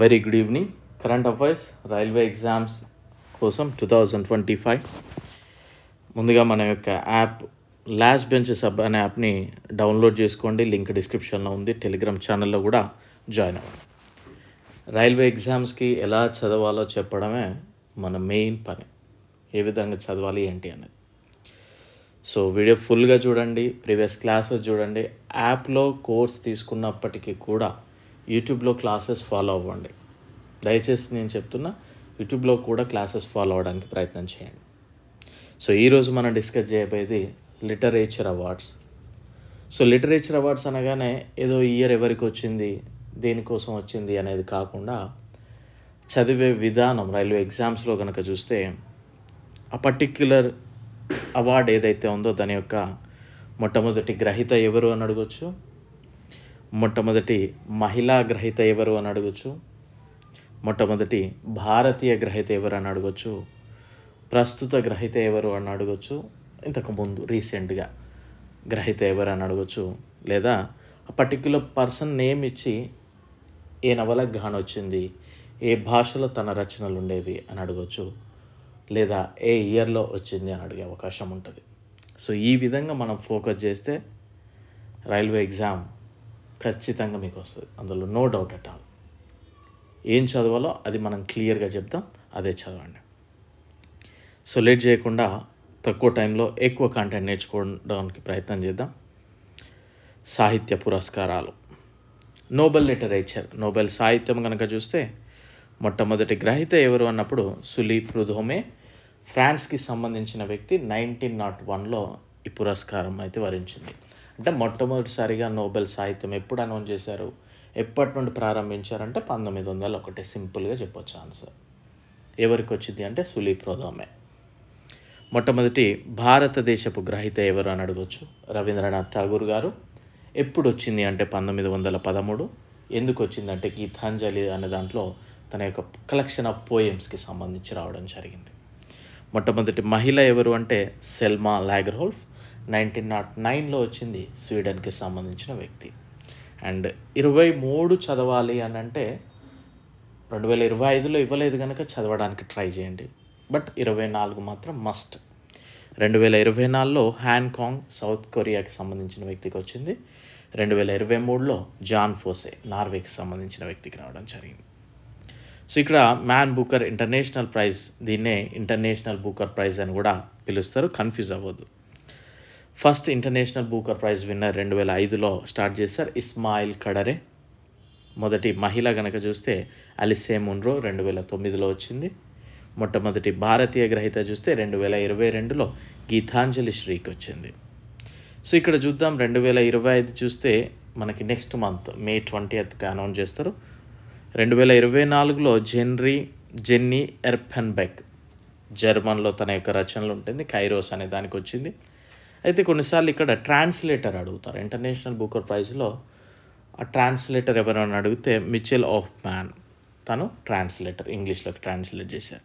Very good evening. Current affairs railway exams కోసం 2025 ముందుగా మన యొక్క యాప్ లాస్ట్ బెంచెస్ సబ్ అనే యాప్ని డౌన్లోడ్ చేసుకోండి. లింక్ డిస్క్రిప్షన్లో ఉంది. టెలిగ్రామ్ ఛానల్లో కూడా జాయిన్ అవ్వండి. రైల్వే ఎగ్జామ్స్కి ఎలా చదవాలో చెప్పడమే మన మెయిన్ పని. ఏ విధంగా చదవాలి ఏంటి అనేది. సో వీడియో ఫుల్గా చూడండి, ప్రీవియస్ క్లాసెస్ చూడండి. యాప్లో కోర్స్ తీసుకున్నప్పటికీ కూడా యూట్యూబ్లో క్లాసెస్ ఫాలో అవ్వండి. దయచేసి నేను చెప్తున్నా, యూట్యూబ్లో కూడా క్లాసెస్ ఫాలో అవ్వడానికి ప్రయత్నం చేయండి. సో ఈరోజు మనం డిస్కస్ చేయబోయేది literature awards. So literature awards అనగానే ఏదో ఇయర్ ఎవరికి వచ్చింది, దేనికోసం వచ్చింది అనేది కాకుండా చదివే విధానం. రైల్వే ఎగ్జామ్స్లో కనుక చూస్తే ఆ పర్టిక్యులర్ అవార్డు ఏదైతే ఉందో దాని యొక్క మొట్టమొదటి గ్రహీత ఎవరు అని అడగచ్చు, మొట్టమొదటి మహిళా గ్రహీత ఎవరు అని అడగచ్చు, మొట్టమొదటి భారతీయ గ్రహీత ఎవరు అని అడగచ్చు, ప్రస్తుత గ్రహీత ఎవరు అని అడగచ్చు, ఇంతకుముందు రీసెంట్గా గ్రహీత ఎవరు అని అడగచ్చు, లేదా ఆ పర్టిక్యులర్ పర్సన్ నేమ్ ఇచ్చి ఏ నవలకు గాను వచ్చింది, ఏ భాషలో తన రచనలు ఉండేవి అని అడగచ్చు, లేదా ఏ ఇయర్లో వచ్చింది అని అడిగే అవకాశం ఉంటుంది. సో ఈ విధంగా మనం ఫోకస్ చేస్తే రైల్వే ఎగ్జామ్ ఖచ్చితంగా మీకు వస్తుంది. అందులో నో డౌట్ అట్ ఆల్. ఏం చదవాలో అది మనం క్లియర్గా చెప్తాం, అదే చదవండి. సో లేట్ చేయకుండా తక్కువ టైంలో ఎక్కువ కంటెంట్ నేర్చుకోవడానికి ప్రయత్నం చేద్దాం. సాహిత్య పురస్కారాలు. నోబెల్ లిటరేచర్, నోబెల్ సాహిత్యం కనుక చూస్తే మొట్టమొదటి గ్రహీత ఎవరు అన్నప్పుడు సులీ ప్రుదోమే, ఫ్రాన్స్కి సంబంధించిన వ్యక్తి. 1901లో ఈ పురస్కారం అయితే వరించింది. అంటే మొట్టమొదటిసారిగా నోబెల్ సాహిత్యం ఎప్పుడు అనౌన్స్ చేశారు, ఎప్పటి నుండి ప్రారంభించారంటే 1901. సింపుల్గా చెప్పొచ్చు ఆన్సర్. ఎవరికి వచ్చింది అంటే సులీ ప్రుదోమే. మొట్టమొదటి భారతదేశపు గ్రహీత ఎవరు అని అడగచ్చు, రవీంద్రనాథ్ ఠాగూర్ గారు. ఎప్పుడు వచ్చింది అంటే 1913. ఎందుకు వచ్చిందంటే గీతాంజలి అనే దాంట్లో తన యొక్క కలెక్షన్ ఆఫ్ పోయమ్స్కి సంబంధించి రావడం జరిగింది. మొట్టమొదటి మహిళ ఎవరు అంటే సెల్మా లాగర్హోల్ఫ్. 1909లో వచ్చింది, స్వీడన్కి సంబంధించిన వ్యక్తి. అండ్ 23 చదవాలి అని అంటే 2025లో ఇవ్వలేదు కనుక చదవడానికి ట్రై చేయండి. బట్ 24 మాత్రం మస్ట్. 2024లో హ్యాన్కాంగ్, సౌత్ కొరియాకి సంబంధించిన వ్యక్తికి వచ్చింది. 2023లో జాన్ ఫోసే, నార్వేకి సంబంధించిన వ్యక్తికి రావడం జరిగింది. సో ఇక్కడ మ్యాన్ బుకర్ ఇంటర్నేషనల్ ప్రైజ్, దీన్నే ఇంటర్నేషనల్ బుకర్ ప్రైజ్ అని కూడా పిలుస్తారు, కన్ఫ్యూజ్ అవ్వద్దు. First international Booker prize winner 2005లో స్టార్ట్ చేశారు, ఇస్మాయిల్ కడరే. మొదటి మహిళ కనుక చూస్తే అలిసే మున్రో, 2009లో వచ్చింది. మొట్టమొదటి భారతీయ గ్రహీత చూస్తే 2022లో గీతాంజలి శ్రీకి వచ్చింది. సో ఇక్కడ చూద్దాం, 2025 చూస్తే మనకి next month May 20th announce చేస్తారు. 2024లో జెన్నీ ఎర్పెన్బెక్, జర్మన్లో తన యొక్క రచనలు ఉంటుంది, కైరోస్ అనే దానికి వచ్చింది. అయితే కొన్నిసార్లు ఇక్కడ ట్రాన్స్లేటర్ అడుగుతారు. ఇంటర్నేషనల్ బుకర్ ప్రైజ్లో ఆ ట్రాన్స్లేటర్ ఎవరైనా అడిగితే మిచెల్ ఆఫ్ మ్యాన్, తను ట్రాన్స్లేటర్, ఇంగ్లీష్లోకి ట్రాన్స్లేట్ చేశారు.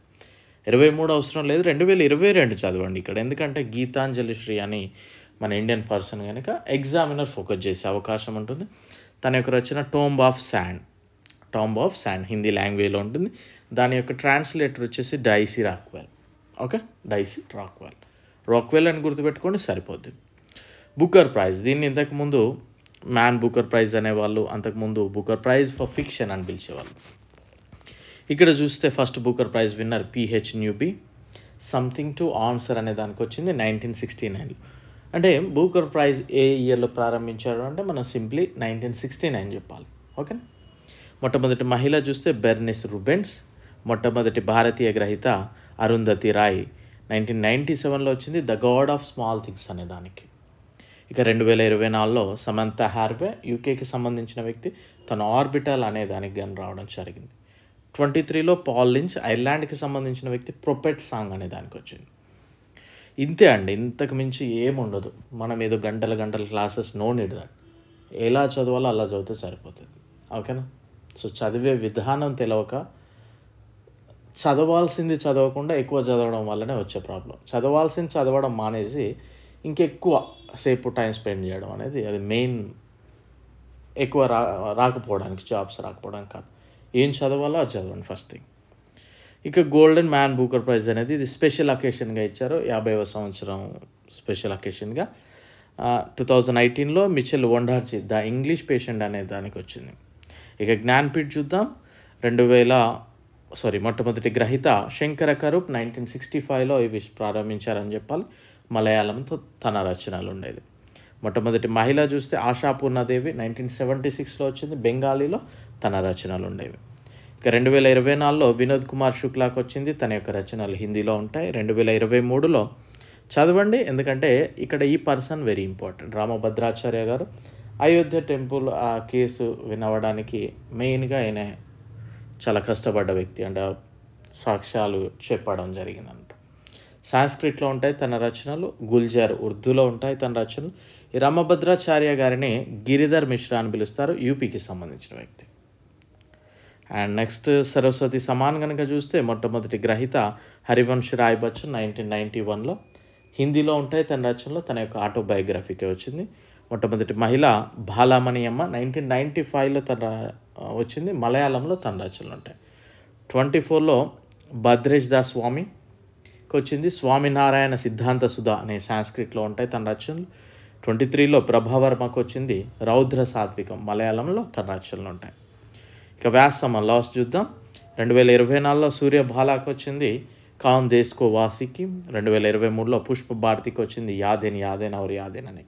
23 అవసరం లేదు, 2022 చదవండి ఇక్కడ. ఎందుకంటే గీతాంజలి శ్రీ అని మన ఇండియన్ పర్సన్ కనుక ఎగ్జామినర్ ఫోకస్ చేసే అవకాశం ఉంటుంది. తన యొక్క రచన టాంబ్ ఆఫ్ శాండ్ హిందీ లాంగ్వేజ్లో ఉంటుంది. దాని యొక్క ట్రాన్స్లేటర్ వచ్చేసి Daisy Rockwell. Okay, Daisy Rockwell అని గుర్తుపెట్టుకోండి, సరిపోద్ది. బుకర్ ప్రైజ్, దీన్ని ఇంతకుముందు మ్యాన్ బుకర్ ప్రైజ్ అనేవాళ్ళు, అంతకుముందు బుకర్ ప్రైజ్ ఫర్ ఫిక్షన్ అని పిలిచేవాళ్ళు. ఇక్కడ చూస్తే first Booker prize winner pH newbie, something to answer అనే దానికి వచ్చింది 1969లో. అంటే బుకర్ ప్రైజ్ ఏ ఇయర్లో ప్రారంభించారు అంటే మనం సింప్లీ 1969 చెప్పాలి. ఓకే. మొట్టమొదటి మహిళ చూస్తే బెర్నిస్ రుబెన్స్. మొట్టమొదటి భారతీయ గ్రహీత అరుంధతి రాయ్, 1997లో వచ్చింది, the God of small things అనే దానికి. ఇక 2024లో సమంతా హార్వే, యూకేకి సంబంధించిన వ్యక్తి, తన ఆర్బిటల్ అనే దానికి కానీ రావడం జరిగింది. 23లో పాల్ లించ్, ఐర్లాండ్కి సంబంధించిన వ్యక్తి, ప్రొపెట్ సాంగ్ అనే దానికి వచ్చింది. ఇంతే అండి, ఇంతకు మించి ఏముండదు. మనం ఏదో గంటల క్లాసెస్, నో నీడ్ దట్. ఎలా చదవాలో అలా చదివితే సరిపోతుంది. ఓకేనా. సో చదివే విధానం తెలియక చదవాల్సింది చదవకుండా ఎక్కువ చదవడం వల్లనే వచ్చే ప్రాబ్లం. చదవాల్సింది చదవడం మానేసి ఇంకెక్కువ సేపు టైం స్పెండ్ చేయడం అనేది అది మెయిన్. ఎక్కువ రాకపోవడానికి, జాబ్స్ రాకపోవడానికి కాదు, ఏం చదవాలో అది చదవండి ఫస్ట్ థింగ్. ఇక గోల్డెన్ మ్యాన్ బూకర్ ప్రైజ్ అనేది ఇది స్పెషల్ అకేషన్గా ఇచ్చారు, 50వ సంవత్సరం స్పెషల్ అకేషన్గా. 2018లో Michael Ondaatje the English patient అనే దానికి వచ్చింది. ఇక జ్ఞాన్పీఠ్ చూద్దాం. మొట్టమొదటి గ్రహీత శంకర కరూప్ 1965లో ఇవి ప్రారంభించారని చెప్పాలి. మలయాళంతో తన రచనలు ఉండేది. మొట్టమొదటి మహిళ చూస్తే ఆశాపూర్ణదేవి 1976లో వచ్చింది, బెంగాలీలో తన రచనలు ఉండేవి. ఇక 2024లో వినోద్ కుమార్ శుక్లాకి వచ్చింది, తన యొక్క రచనలు హిందీలో ఉంటాయి. 2023లో చదవండి, ఎందుకంటే ఇక్కడ ఈ పర్సన్ వెరీ ఇంపార్టెంట్. రామభద్రాచార్య గారు అయోధ్య టెంపుల్ ఆ కేసు వినవడానికి మెయిన్గా ఆయన చాలా కష్టపడ్డ వ్యక్తి, అంటే సాక్ష్యాలు చెప్పడం జరిగిందంట. సాంస్క్రిట్లో ఉంటాయి తన రచనలు, గుల్జార్ ఉర్దూలో ఉంటాయి తన రచనలు. ఈ రామభద్రాచార్య గారిని గిరిధర్ మిశ్రా అని పిలుస్తారు, యూపీకి సంబంధించిన వ్యక్తి. అండ్ నెక్స్ట్ సరస్వతి సమాన్ కనుక చూస్తే మొట్టమొదటి గ్రహీత హరివంశ్ రాయ్ బచ్చన్ 1991లో, హిందీలో ఉంటాయి తన రచనలో, తన యొక్క ఆటోబయోగ్రఫీకే వచ్చింది. మొట్టమొదటి మహిళ బాలామణి అమ్మ 1995లో తన వచ్చింది, మలయాళంలో తన రచనలు ఉంటాయి. 24లో భద్రేష్ దాస్ స్వామికి వచ్చింది, స్వామినారాయణ సిద్ధాంత సుధా అనే సాంస్క్రిట్లో ఉంటాయి తన రచనలు. 23లో ప్రభావర్మకు వచ్చింది, రౌద్ర సాత్వికం మలయాళంలో తన రచనలు ఉంటాయి. ఇక వ్యాసమ్మ లాస్ చూద్దాం. 2024లో సూర్య బాలాకి వచ్చింది, కాన్ దేశ్కో వాసికి. 2023లో పుష్ప భారతికి వచ్చింది, యాదేన్ యాదేన్ ఔర్ యాదేన్ అని.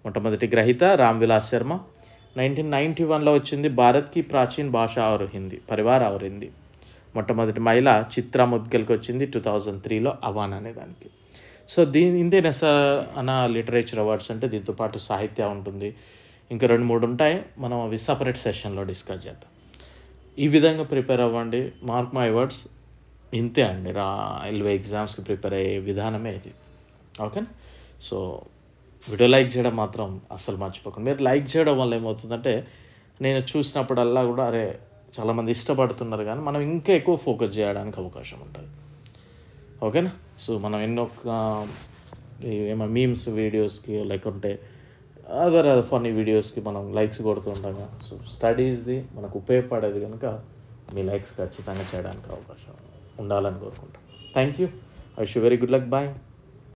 మొట్టమొదటి గ్రహీత రామ్ విలాస్ శర్మ 1991లో వచ్చింది, భారత్కి ప్రాచీన్ భాష ఔర్ హిందీ పరివార్ ఔర్ హిందీ. మొట్టమొదటి మహిళ చిత్రా ముద్గల్కి వచ్చింది 2003లో అవాన్ అనే దానికి. సో ఇందే అన్న లిటరేచర్ అవార్డ్స్ అంటే దీంతో పాటు సాహిత్య ఉంటుంది, ఇంకా 2-3 ఉంటాయి. మనం అవి సపరేట్ సెషన్లో డిస్కస్ చేద్దాం. ఈ విధంగా ప్రిపేర్ అవ్వండి. మార్క్ మై వర్డ్స్, ఇంతే అండి. రైల్వే ఎగ్జామ్స్కి ప్రిపేర్ అయ్యే విధానమే ఇది. ఓకే, సో వీడియో లైక్ చేయడం మాత్రం అస్సలు మర్చిపోకండి. మీరు లైక్ చేయడం వల్ల ఏమవుతుందంటే నేను చూసినప్పుడల్లా కూడా అరే చాలామంది ఇష్టపడుతున్నారు, కానీ మనం ఇంకా ఎక్కువ ఫోకస్ చేయడానికి అవకాశం ఉంటుంది. ఓకేనా? సో మనం ఎన్నో ఏమైనా మీమ్స్ వీడియోస్కి లేకుంటే అదర్ ఫన్నీ వీడియోస్కి మనం లైక్స్ కొడుతుండగా, సో స్టడీస్ది మనకు ఉపయోగపడేది కనుక మీ లైక్స్ ఖచ్చితంగా చేయడానికి అవకాశం ఉండాలని కోరుకుంటాం. Thank you. I wish you very good luck. Bye.